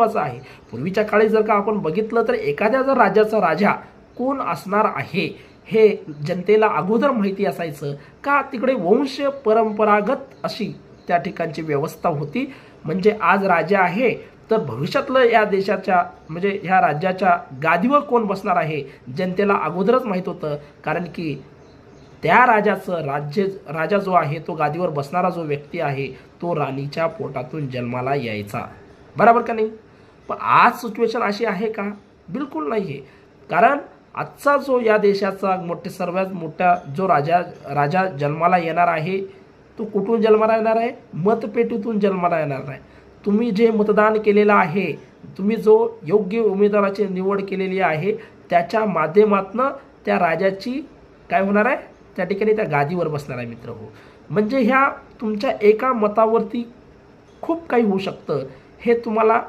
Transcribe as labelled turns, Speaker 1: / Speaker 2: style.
Speaker 1: महत्त्वाचं आहे. पूर्वीच्या काळी जर का आपण बघितलं तर एखाद्या जर राज्याचा राजा कोण असणार आहे हे जनतेला अगोदर माहिती असायचं का, तिकडे वंश परंपरागत अशी त्या ठिकाणची व्यवस्था होती. म्हणजे आज राजा आहे तर भविष्यातलं या देशाच्या म्हणजे ह्या राज्याच्या गादीवर कोण बसणार आहे जनतेला अगोदरच माहीत होतं. कारण की त्या राजाचं राजा जो आहे तो गादीवर बसणारा जो व्यक्ती आहे तो राणीच्या पोटातून जन्माला यायचा. बरोबर का नाही? पण आज सिच्युएशन अशी आहे का? बिलकुल नाही आहे. कारण आजचा जो या देशाचा सर्वात मोठा जो राजा जन्माला येणार आहे तो कुठून जन्माला येणार आहे? मतपेटीतून जन्माला येणार आहे. तुम्ही जे मतदान केलेलं आहे, तुम्ही जो योग्य उमेदवाराची निवड केलेली आहे त्याच्या माध्यमातून त्या राजाची काय होणार आहे? त्या ठिकाणी त्या गादीवर बसणार आहे मित्र हो. म्हणजे ह्या तुमच्या एका मतावरती खूप काही होऊ शकतं हे तुम्हाला